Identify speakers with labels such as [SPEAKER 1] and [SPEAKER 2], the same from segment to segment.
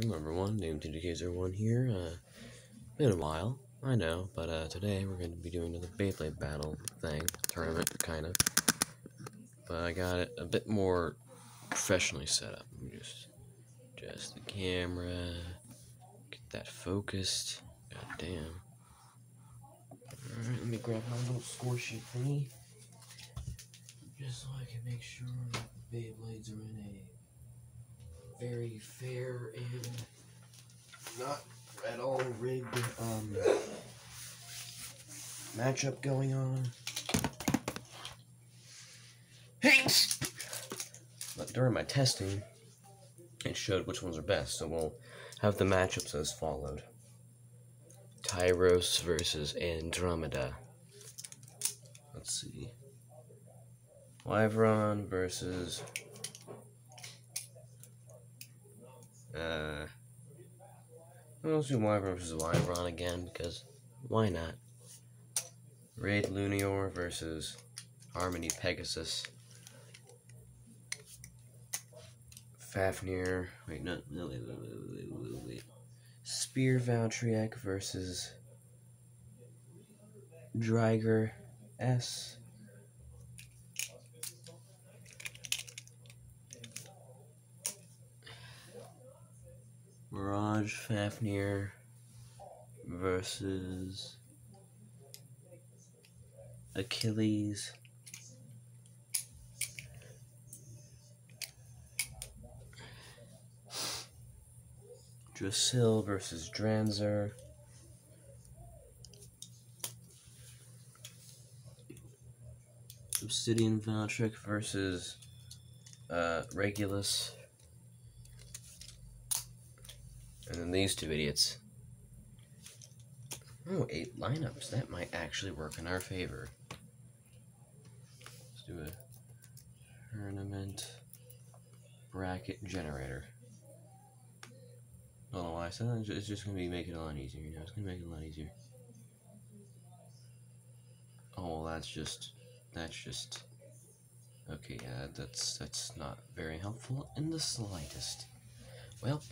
[SPEAKER 1] Hello everyone, NameTDK01 here. Been a while, I know, but today we're going to be doing another Beyblade battle thing, tournament, kind of. But I got it a bit more professionally set up. Just the camera, get that focused. God damn. Alright, let me grab my little score sheet thingy, just so I can make sure that the Beyblades are in a very fair and not at all rigged matchup going on. But during my testing, it showed which ones are best, so we'll have the matchups as followed. Tyros versus Andromeda. Let's see. Wyvron versus let's do Wyvron versus Wyvron again, because why not? Raid Lunior versus Harmony Pegasus. Fafnir. Wait. Spear Valtryek versus Dreiger S. Mirage Fafnir versus Achilles. Drasil versus Dranzer. Obsidian Valtryek versus Regulus. And then these two idiots. Oh, 8 lineups. That might actually work in our favor. Let's do a tournament bracket generator. I don't know why I said that. It's just going to be making it a lot easier. You know, it's going to make it a lot easier. Oh, well, that's just. Okay, yeah, that's not very helpful in the slightest. Well,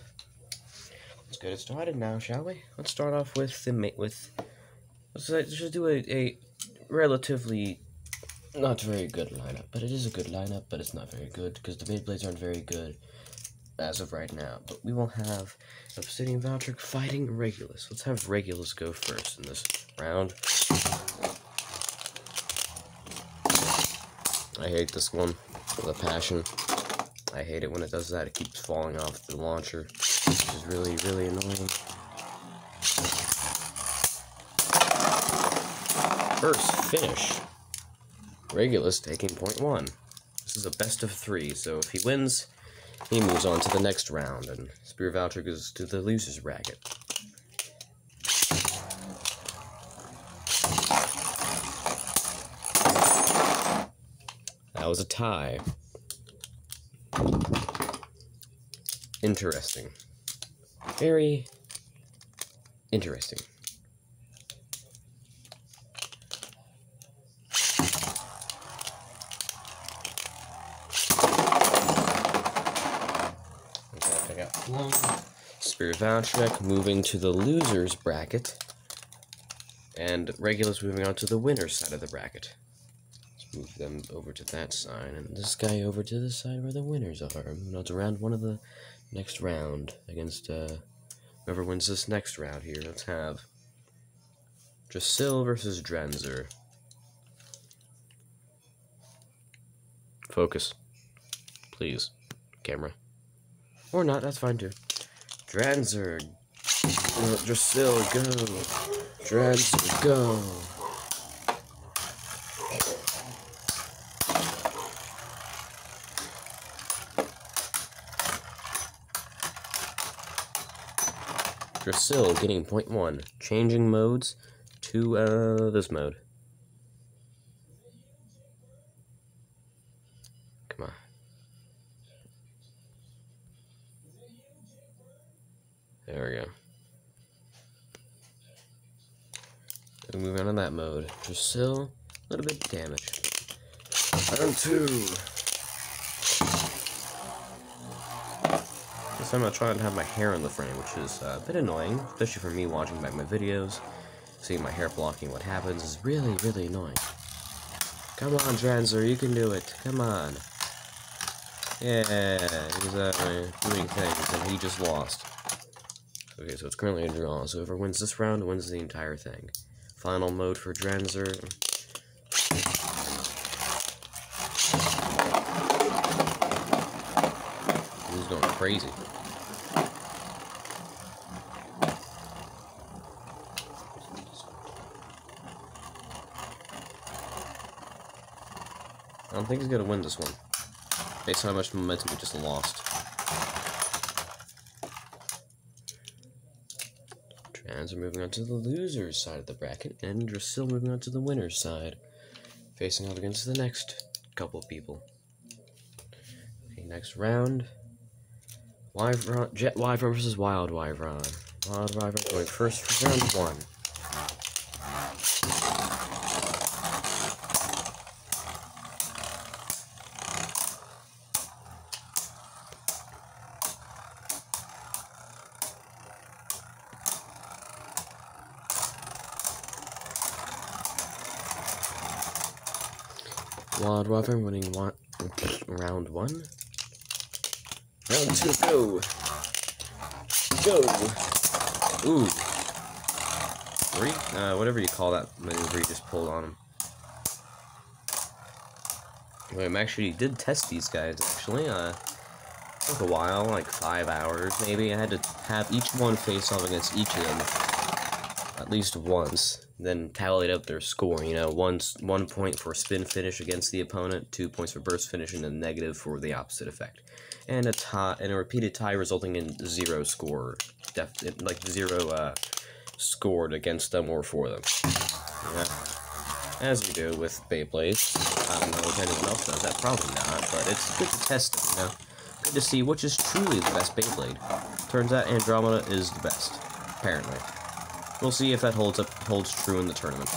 [SPEAKER 1] let's get it started now, shall we? Let's start off with let's just do a relatively not very good lineup, but it is a good lineup, but it's not very good because the Beyblades aren't very good as of right now. But we will have Obsidian Valtryek fighting Regulus. Let's have Regulus go first in this round. I hate this one with a passion. I hate it when it does that. It keeps falling off the launcher, which is really, really annoying. First finish. Regulus taking point 1. This is a best of 3, so if he wins, he moves on to the next round, and Spear Valtryek goes to the loser's bracket. That was a tie. Interesting. Very interesting. Okay, I got one. Spear Valtryek moving to the loser's bracket, and Regulus moving on to the winner's side of the bracket. Move them over to that side, and this guy over to the side where the winners are. Now to round 1 of the next round against whoever wins this next round here. Let's have Drasil versus Dranzer. Focus, please, camera, or not. That's fine too. Dranzer, Drasil, go. Dranzer, go. Drasil getting point 1, changing modes to this mode. Come on. There we go. And moving on to that mode. Drasil, a little bit of damage. Round 2. this time I'll try and have my hair in the frame, which is a bit annoying, especially for me watching back my videos. Seeing my hair blocking what happens is really, really annoying. Come on, Dranzer, you can do it. Come on. Yeah, he's doing things, and he just lost. Okay, so it's currently a draw, so whoever wins this round wins the entire thing. Final mode for Dranzer. He's going crazy. I don't think he's gonna win this one, based on how much momentum he just lost. Trans are moving on to the loser's side of the bracket, and you're still moving on to the winner's side, facing off against the next couple of people. Okay, next round. Jet Wyvern versus Wild Wyvern. Wild Wyvern going first for round 1. Wild Wyvern winning round 1. Round 2, go! Go! Ooh. Whatever you call that maneuver you just pulled on him. Wait, I actually did test these guys, actually. Took a while, like 5 hours, maybe. I had to have each one face off against each of them at least once, then tallied up their score. You know, 1 point for spin finish against the opponent, 2 points for burst finish, and a negative for the opposite effect. And a repeated tie resulting in 0 score, like 0 scored against them or for them. Yeah. As you do with Beyblades. I don't know if anyone else does that, probably not, but it's good to test them, you know? Good to see which is truly the best Beyblade. Turns out Andromeda is the best, apparently. We'll see if that holds true in the tournament.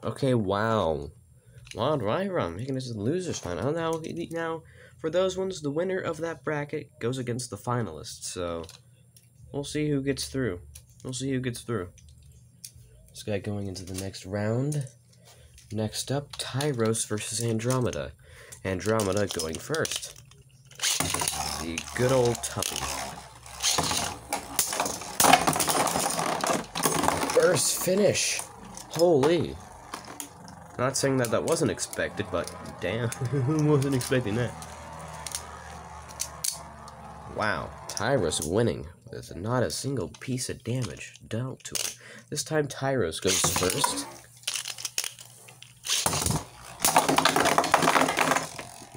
[SPEAKER 1] Okay, wow. Wild Wyvern making this the loser's final. Now, for those ones, the winner of that bracket goes against the finalists, so we'll see who gets through. We'll see who gets through. This guy going into the next round. Next up, Tyros versus Andromeda. Andromeda going first. The good old Tuppy. First finish! Holy! Not saying that that wasn't expected, but damn, who wasn't expecting that? Wow, Tyros winning with not a single piece of damage dealt to him. This time Tyros goes first.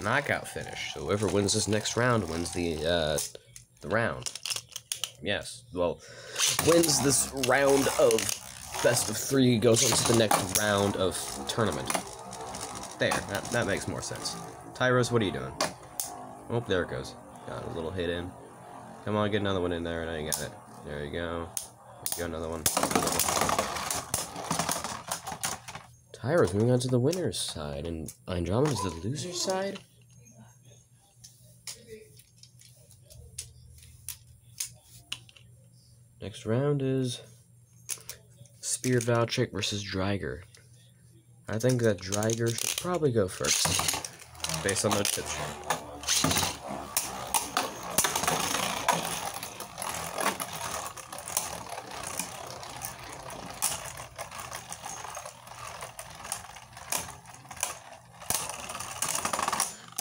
[SPEAKER 1] Knockout finish. So whoever wins this next round wins the round. Yes, well, wins this round of best of 3, goes on to the next round of tournament. There, that makes more sense. Tyros, what are you doing? Oh, there it goes. Got a little hit in. Come on, get another one in there, and I got it. There you go. Go another one. Tyros moving on to the winner's side, and Andromeda's the loser's side? Next round is Spear Valtryek versus Dreiger. I think that Dreiger should probably go first, based on the tip shot.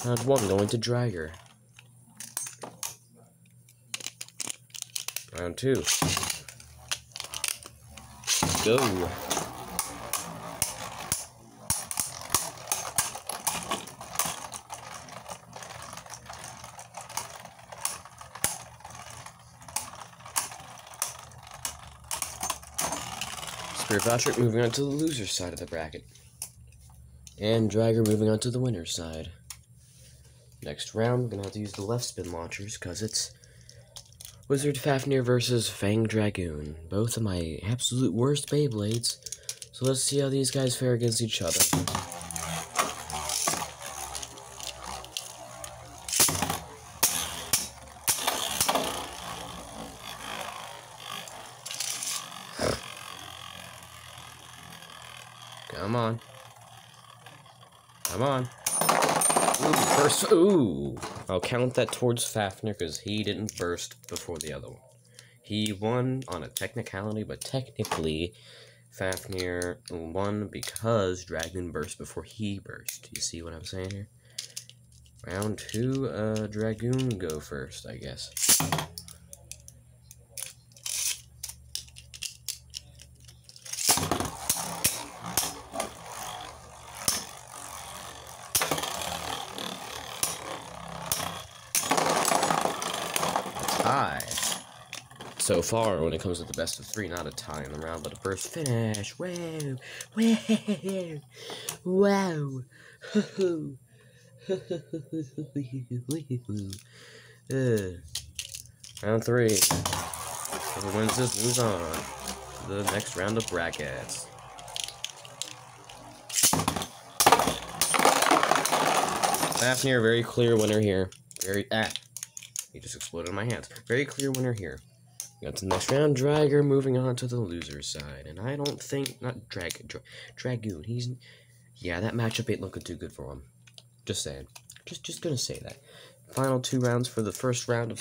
[SPEAKER 1] Round 1 going to Dreiger. Round 2. Go. Spear Valtryek moving on to the loser's side of the bracket. And Dreiger moving on to the winner's side. Next round, we're gonna have to use the left spin launchers, because it's Wizard Fafnir versus Fang Dragoon. Both of my absolute worst Beyblades. So let's see how these guys fare against each other. Come on. Come on. Ooh, burst. Ooh. I'll count that towards Fafnir because he didn't burst before the other one. He won on a technicality, but technically, Fafnir won because Dragoon burst before he burst. You see what I'm saying here? Round 2, Dragoon go first, I guess. Tie. So far, when it comes to the best of 3, not a tie in the round, but a burst finish. Whoa! Whoa! Wow! Round 3. Whoever wins this moves on to the next round of brackets. Fafnir, very clear winner here. He just exploded in my hands. Very clear winner here. Got to the next round. Drager moving on to the loser's side. And I don't think... Not Dragoon. Yeah, that matchup ain't looking too good for him. Just saying. Just gonna say that. Final 2 rounds for the first round of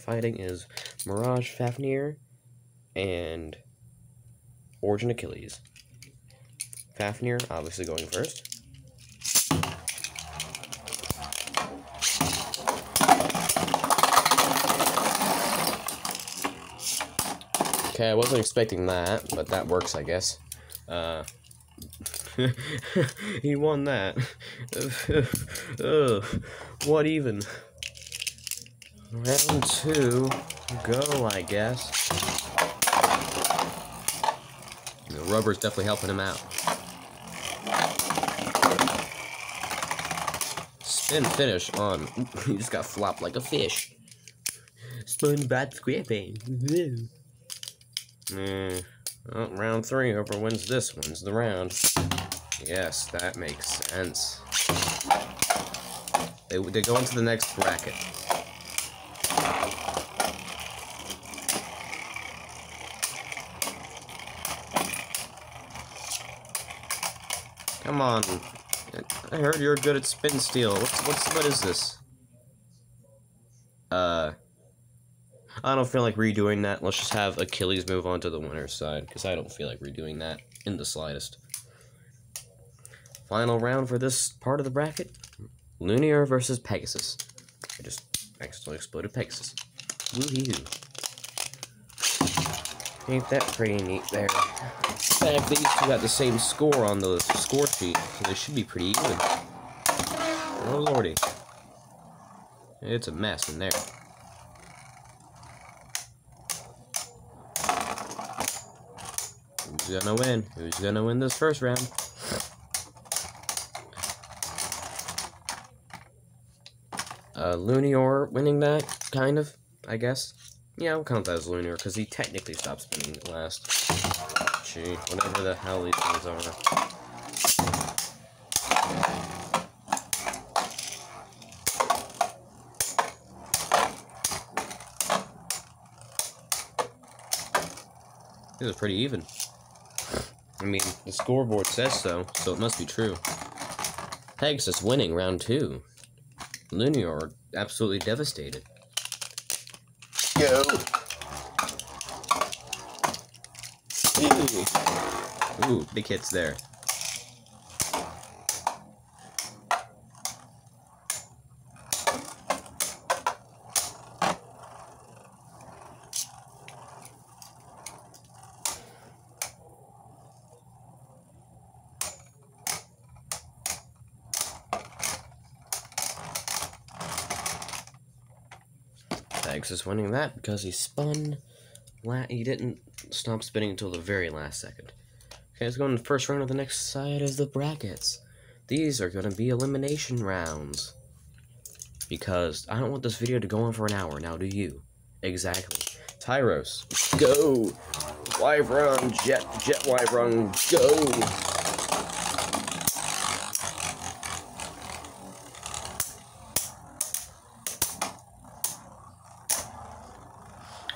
[SPEAKER 1] fighting is Mirage Fafnir and Origin Achilles. Fafnir, obviously going first. Okay, I wasn't expecting that, but that works, I guess. He won that. What even? Round 2, go, I guess. The rubber's definitely helping him out. Spin finish on. He just got flopped like a fish. SpongeBob SquarePants. Well, round 3, whoever wins this wins the round. Yes, that makes sense. They go into the next bracket. Come on. I heard you're good at spin steel. What is this? I don't feel like redoing that. Let's just have Achilles move on to the winner's side, because I don't feel like redoing that in the slightest. Final round for this part of the bracket. Lunar versus Pegasus. I just accidentally exploded Pegasus. Woohoo. Ain't that pretty neat there? In fact, these two got the same score on the score sheet, so they should be pretty even. Oh lordy. It's a mess in there. Who's gonna win? Who's gonna win this first round? Lunar winning that, kind of, I guess. Yeah, I'll count that as Lunar, because he technically stopped spinning at last. Gee, whatever the hell these things are. This is pretty even. I mean, the scoreboard says so it must be true. Pegasus winning round 2. Lunar absolutely devastated. Go! Ooh, big hits there. Pegasus winning that because he spun. He didn't stop spinning until the very last second. Okay, let's go in the first round of the next side is the brackets. These are going to be elimination rounds. Because I don't want this video to go on for an hour, now do you? Exactly. Tyros, go! Wyvern, Jet Wyvern, go!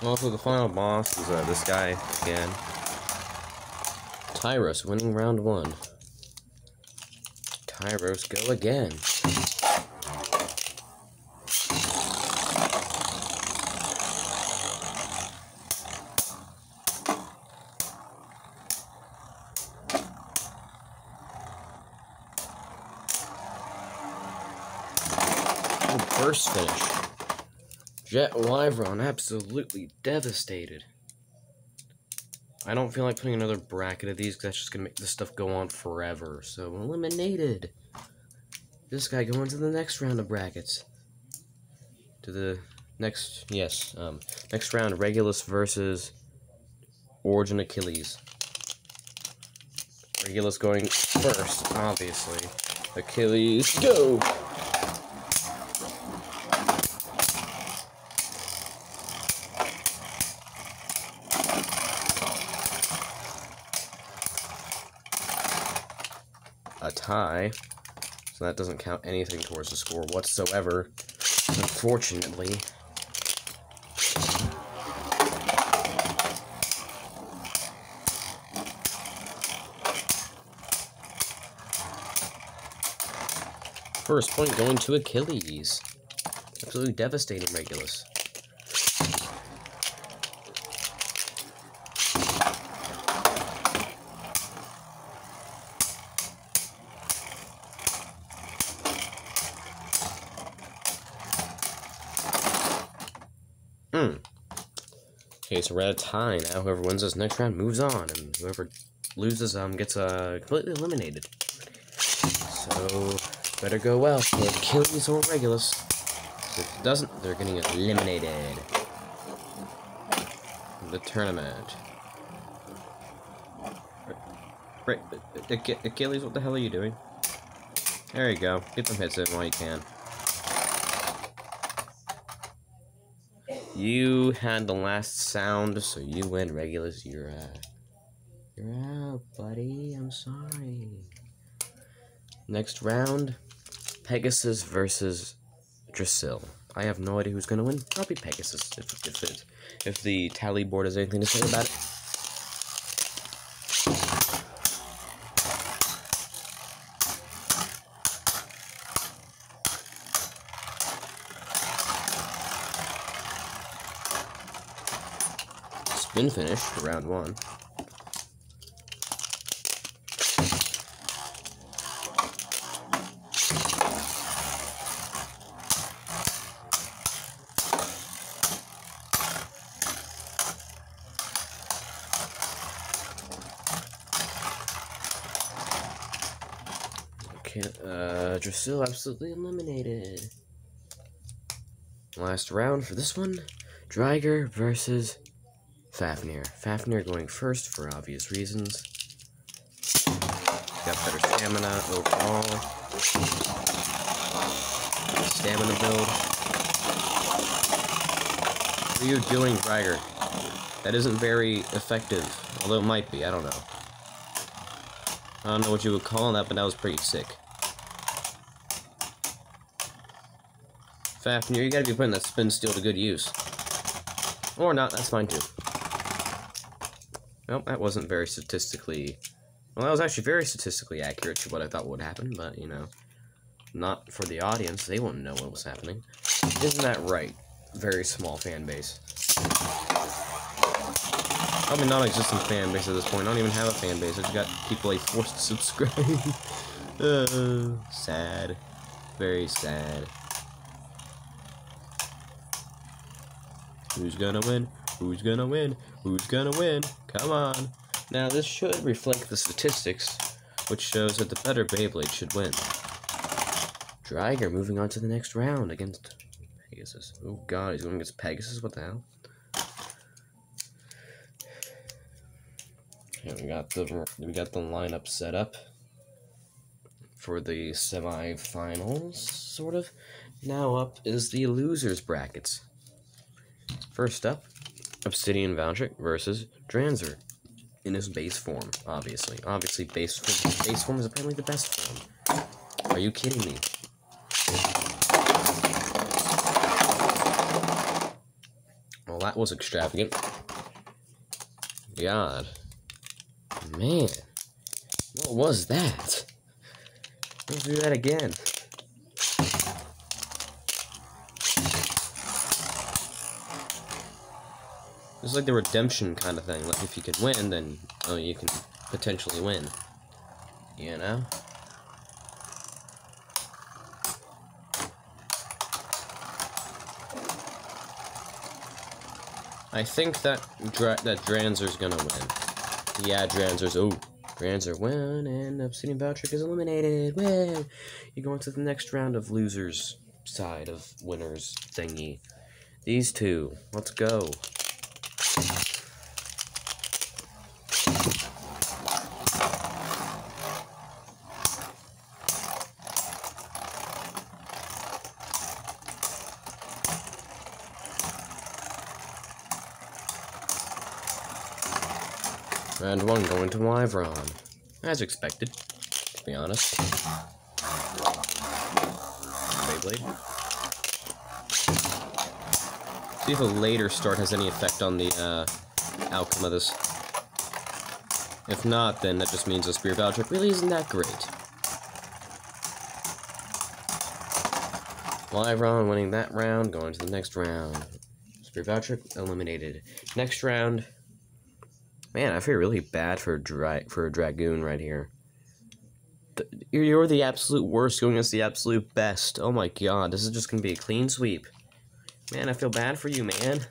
[SPEAKER 1] Also, the final boss is this guy again. Tyros winning round 1. Pyros go again. First finish. Jet Wyvern absolutely devastated. I don't feel like putting another bracket of these because that's just going to make this stuff go on forever. So, eliminated. This guy going to the next round of brackets. To the next, next round, Regulus versus Origin Achilles. Regulus going first, obviously. Achilles, go! A tie, so that doesn't count anything towards the score whatsoever, unfortunately. First point going to Achilles. Absolutely devastating Regulus. Okay, so we're at a tie now. Whoever wins this next round moves on, and whoever loses gets completely eliminated. So better go well for Achilles or Regulus. If it doesn't, they're getting eliminated from the tournament. Right, Achilles, what the hell are you doing? There you go. Get some hits in while you can. You had the last sound, so you win, Regulus. You're out, buddy. I'm sorry. Next round, Pegasus versus Drasil. I have no idea who's gonna win. Probably Pegasus, if the tally board has anything to say about it. Spin finish for round one. Okay, Drasil absolutely eliminated. Last round for this one, Dreiger versus Fafnir. Fafnir going first for obvious reasons. Got better stamina overall. Stamina build. What are you doing, Dreiger? That isn't very effective. Although it might be, I don't know. I don't know what you would call that, but that was pretty sick. Fafnir, you gotta be putting that spin steel to good use. Or not, that's fine too. Nope, that wasn't very statistically... Well, that was actually very statistically accurate to what I thought would happen, but, you know, not for the audience. They wouldn't know what was happening. Isn't that right? Very small fan base. Probably non-existent fan base at this point. I don't even have a fan base. I just got people forced to subscribe. Sad. Very sad. Who's gonna win? Who's gonna win? Who's gonna win? Come on. Now, this should reflect the statistics, which shows that the better Beyblade should win. Dreiger moving on to the next round against Pegasus. Oh god, he's going against Pegasus? What the hell? Okay, we got the lineup set up for the semi-finals, sort of. Now up is the losers brackets. First up, Obsidian Valtryek versus Dranzer in his base form, obviously. Obviously, base form is apparently the best form. Are you kidding me? Well, that was extravagant. God. Man. What was that? Let's do that again. It's like the redemption kind of thing. Like if you could win, then you can potentially win. You know? I think that Dranzer's gonna win. Yeah, Dranzer's. Oh, Dranzer won, and Obsidian Valtric is eliminated. Woo! You're going to the next round of losers side of winners thingy. These two. Let's go. Round 1 going to Wyvron. As expected, to be honest. Beyblade. See if a later start has any effect on the outcome of this. If not, then that just means the Spear Valtric really isn't that great. Wyvron winning that round, going to the next round. Spear Valtric eliminated. Next round. Man, I feel really bad for a Dragoon right here. You're the absolute worst going against the absolute best. Oh my god, this is just gonna be a clean sweep. Man, I feel bad for you, man.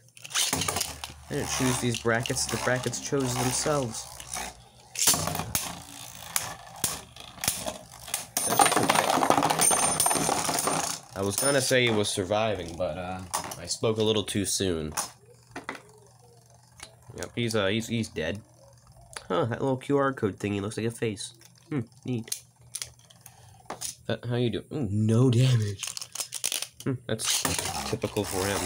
[SPEAKER 1] I didn't choose these brackets, the brackets chose themselves. I was gonna say he was surviving, but I spoke a little too soon. Yep, he's dead. Huh, that little QR code thingy looks like a face. Neat. How you doing? Ooh, no damage. That's typical for him.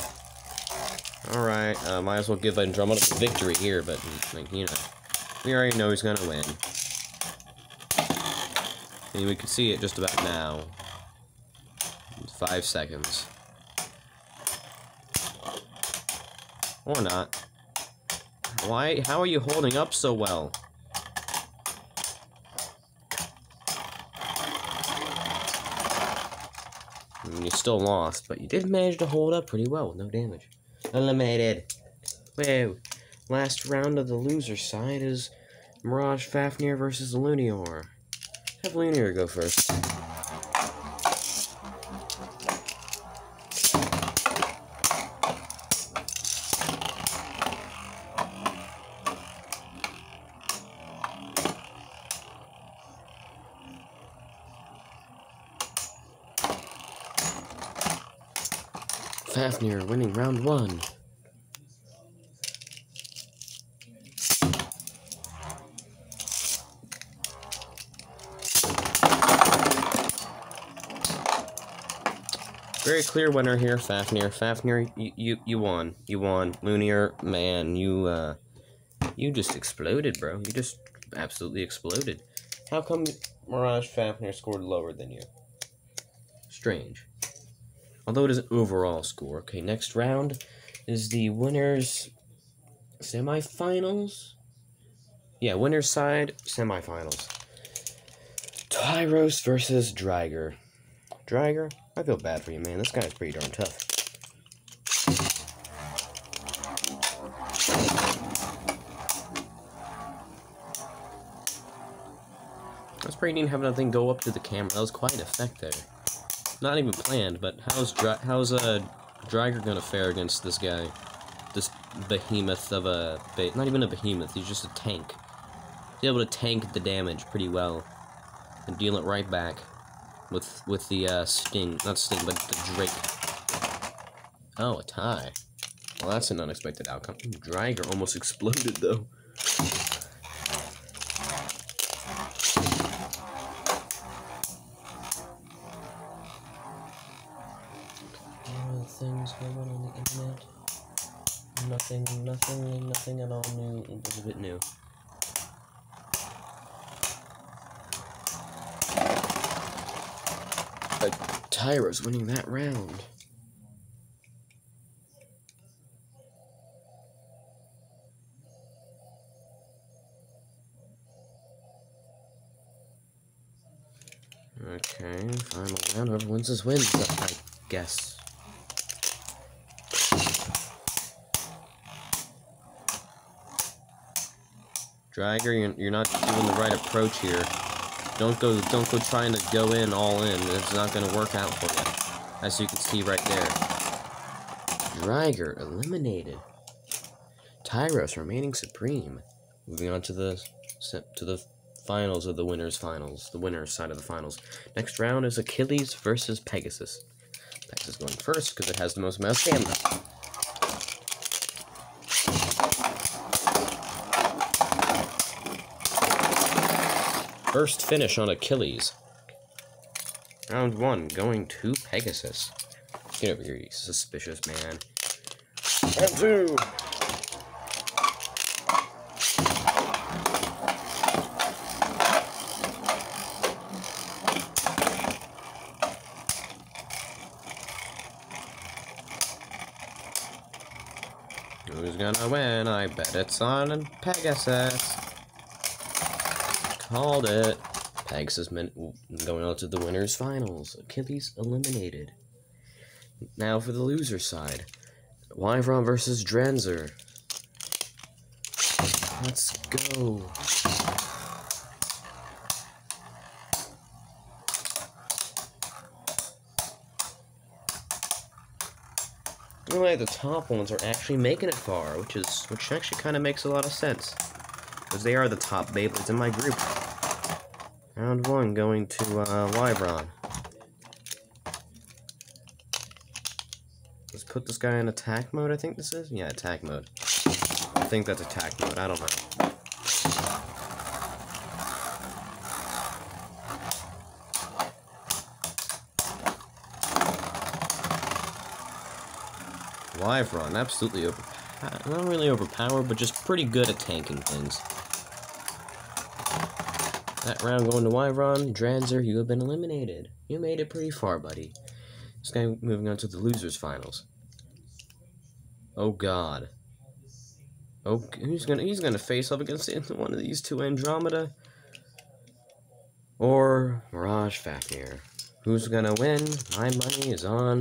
[SPEAKER 1] Alright, might as well give Andromeda the victory here, but, like, you know, we already know he's gonna win. I mean, we can see it just about now. 5 seconds. Or not. Why? How are you holding up so well? I mean, you still lost, but you did manage to hold up pretty well with no damage. Eliminated. Whoa. Last round of the loser side is Mirage Fafnir versus Lunior. Have Lunior go first. Fafnir winning round 1. Very clear winner here, Fafnir. Fafnir, you won. You won. Lunior, man, you just exploded, bro. You just absolutely exploded. How come Mirage Fafnir scored lower than you? Strange. Although it is an overall score. Okay, next round is the winners semifinals? Yeah, winners side semifinals. Tyros versus Driger. Driger, I feel bad for you, man. This guy's pretty darn tough. That's pretty neat having that thing go up to the camera. That was quite an effect there. Not even planned, but how's Driger gonna fare against this guy? This behemoth of a... not even a behemoth, he's just a tank. He's able to tank the damage pretty well. And deal it right back. With the sting. Not sting, but the Drake. Oh, a tie. Well, that's an unexpected outcome. Driger almost exploded, though. Things going on the internet. Nothing at all new. It was a bit new. Tyra's winning that round. Okay, final round. Whoever wins this wins, I guess. Dragger, you're not doing the right approach here. Don't go trying to go in all in. It's not gonna work out for you, as you can see right there. Dragger eliminated. Tyros remaining supreme. Moving on to the finals of the winners' finals. The winner's side of the finals. Next round is Achilles versus Pegasus. Pegasus going first because it has the most amount of stamina. First finish on Achilles. Round 1 going to Pegasus. Get over here, you suspicious man. Round 2. Who's gonna win? I bet it's on Pegasus. Called it. Pegasus going on to the winners' finals. Achilles eliminated. Now for the loser side. Wyvern versus Drenzer. Let's go. Anyway, the top ones are actually making it far, which actually kind of makes a lot of sense, because they are the top Beyblades in my group. Round 1 going to Wyvern. Let's put this guy in attack mode, I think this is? Yeah, attack mode. I think that's attack mode, I don't know. Wyvern, absolutely overpowered. Not really overpowered, but just pretty good at tanking things. That round going to Wyvern. Dranzer, you have been eliminated. You made it pretty far, buddy. This guy moving on to the losers finals. Oh god. Oh, he's gonna face up against one of these two, Andromeda or Mirage Fafnir. Who's gonna win? My money is on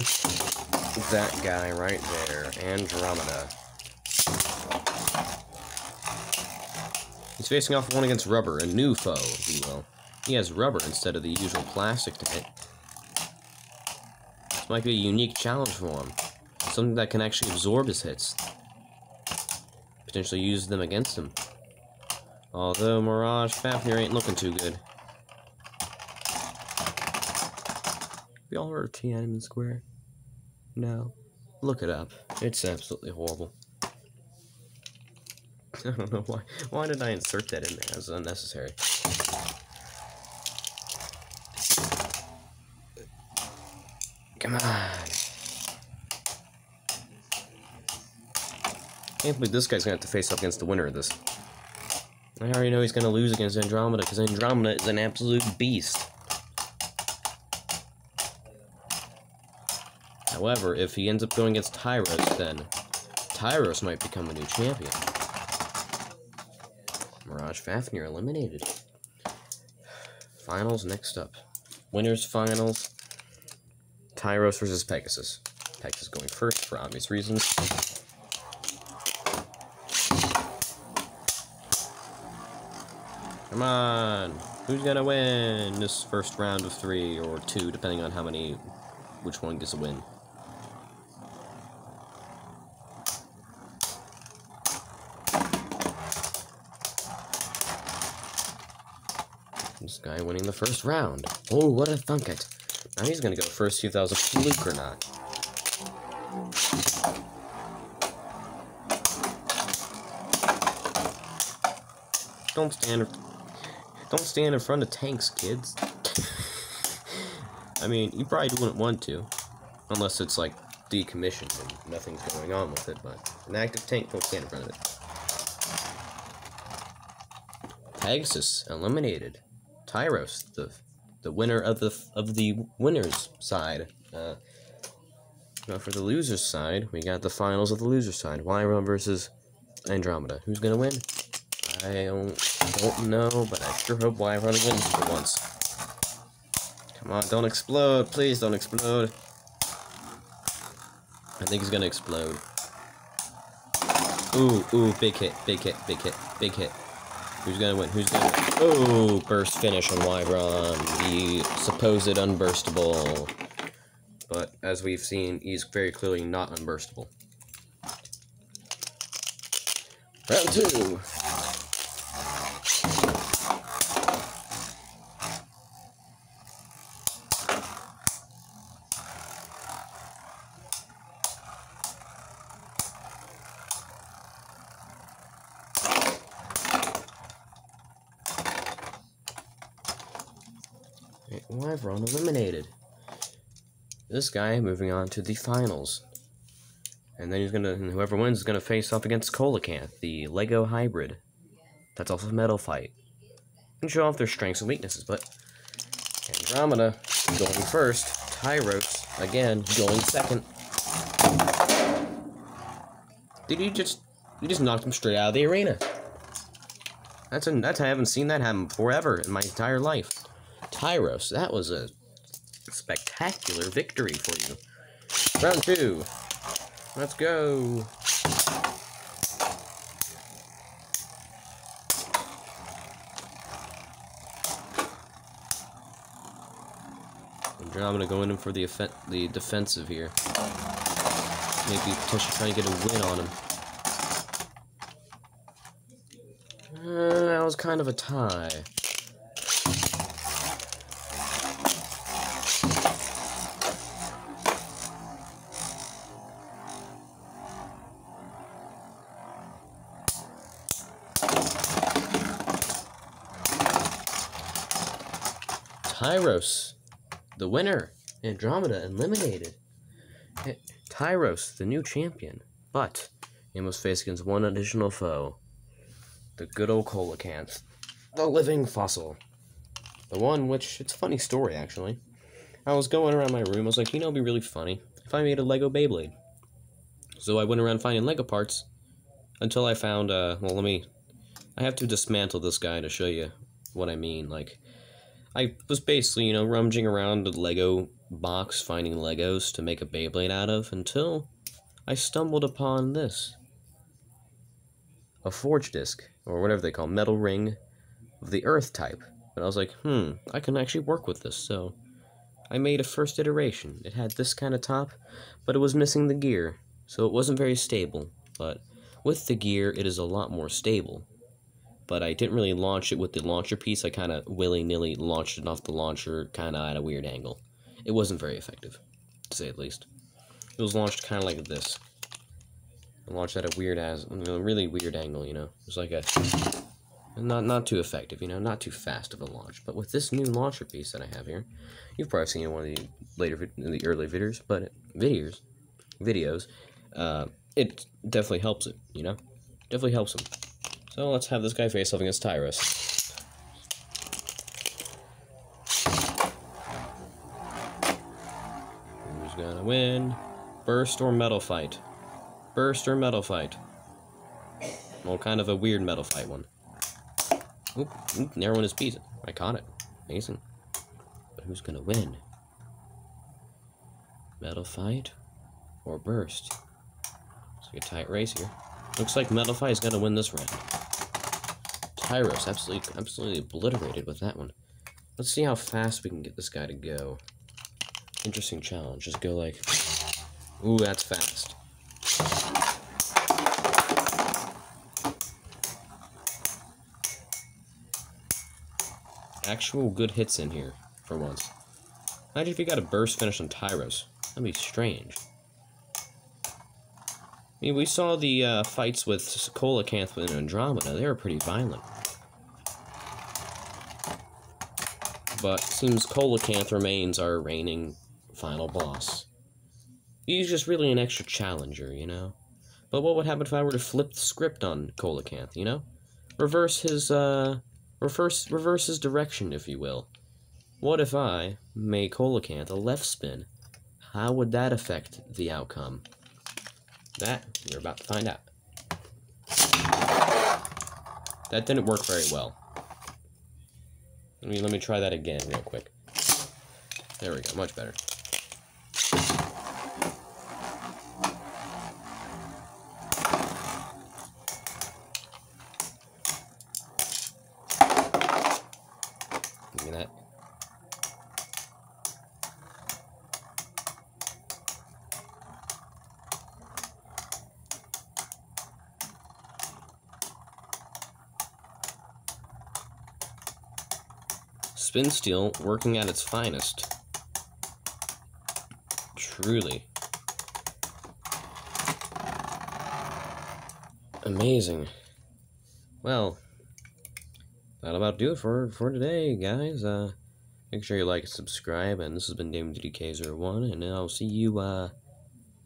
[SPEAKER 1] that guy right there, Andromeda. He's facing off one against Rubber, a new foe, if you will. He has rubber instead of the usual plastic to hit. This might be a unique challenge for him. Something that can actually absorb his hits. Potentially use them against him. Although Mirage Fafnir ain't looking too good. We all heard of Tiananmen Square? No. Look it up. It's absolutely horrible. I don't know why. Why did I insert that in there? It was unnecessary. Come on. Can't believe this guy's gonna have to face up against the winner of this. I already know he's gonna lose against Andromeda, because Andromeda is an absolute beast. However, if he ends up going against Tyros, then Tyros might become a new champion. Mirage Fafnir eliminated. Finals next up. Winners finals. Tyros versus Pegasus. Pegasus going first for obvious reasons. Come on! Who's gonna win this first round of 3 or 2, depending on which one gets a win. This guy winning the first round. Oh, what a thunk it. Now he's gonna go first, see if that was a fluke or not. Don't stand in front of tanks, kids. I mean, you probably wouldn't want to, unless it's like decommissioned and nothing's going on with it, but an active tank, don't stand in front of it. Pegasus eliminated. Tyros, the winner of the winners side. Now for the losers side, we got the finals of the losers side. Wyvern versus Andromeda. Who's gonna win? I don't know, but I sure hope Wyvern wins for once. Come on, don't explode. Please don't explode. I think he's gonna explode. Ooh, big hit, big hit, big hit, big hit. Who's gonna win? Who's gonna win? Oh, burst finish on Wyvron, the supposed unburstable. But as we've seen, he's very clearly not unburstable. Round 2. Wyvron eliminated. This guy moving on to the finals. And then whoever wins is gonna face off against Coelacanth, the Lego hybrid. That's also a metal fight. And show off their strengths and weaknesses, but Andromeda going first, Tyros again going second. Did you just knocked him straight out of the arena? I haven't seen that happen forever in my entire life. Tyros, that was a spectacular victory for you. Round 2. Let's go. Andromeda going in for the defensive here. Maybe potentially trying to get a win on him. That was kind of a tie. Tyros, the winner. Andromeda eliminated. Tyros, the new champion. But he must face against one additional foe. The good old Coelacanth. The living fossil. The one which, it's a funny story actually. I was going around my room, I was like, you know, it'd be really funny if I made a Lego Beyblade. So I went around finding Lego parts until I found, I have to dismantle this guy to show you what I mean. Like, I was basically, you know, rummaging around the Lego box, finding Legos to make a Beyblade out of, until I stumbled upon this. A forge disc, or whatever they call metal ring, of the Earth type. And I was like, I can actually work with this, so I made a first iteration. It had this kind of top, but it was missing the gear, so it wasn't very stable. But with the gear, it is a lot more stable. But I didn't really launch it with the launcher piece. I kind of willy-nilly launched it off the launcher, kind of at a weird angle. It wasn't very effective, to say the least. It was launched kind of like this. I launched at a really weird angle, you know. It was like a, not too effective, you know, not too fast of a launch. But with this new launcher piece that I have here, you've probably seen it in one of the early videos, but it definitely helps it, you know. Definitely helps him. So let's have this guy face off against Tyros. Who's gonna win? Burst or metal fight? Burst or metal fight? Well, kind of a weird metal fight one. Oop, narrow one is piece. I caught it. Amazing. But who's gonna win? Metal fight or burst? It's like a tight race here. Looks like metal fight is gonna win this round. Tyros absolutely obliterated with that one. Let's see how fast we can get this guy to go. Interesting challenge. Just go like, ooh, that's fast. Actual good hits in here for once. Imagine if you got a burst finish on Tyros. That'd be strange. I mean, we saw the fights with Coelacanth and Andromeda. They were pretty violent. But it seems Coelacanth remains our reigning final boss. He's just really an extra challenger, you know? But what would happen if I were to flip the script on Coelacanth, you know? Reverse his direction, if you will. What if I made Coelacanth a left spin? How would that affect the outcome? That, we're about to find out. That didn't work very well. Let me try that again real quick. There we go, much better. Give me that. Spin steel working at its finest. Truly. Amazing. Well, that'll about do it for today, guys. Make sure you like and subscribe, and this has been DamedDK01, and I'll see you, well,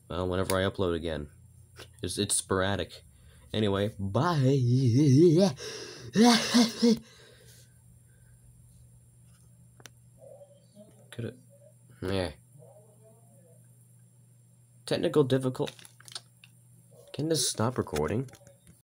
[SPEAKER 1] whenever I upload again. It's sporadic. Anyway, bye! Could it? Yeah. Technical difficult. Can this stop recording?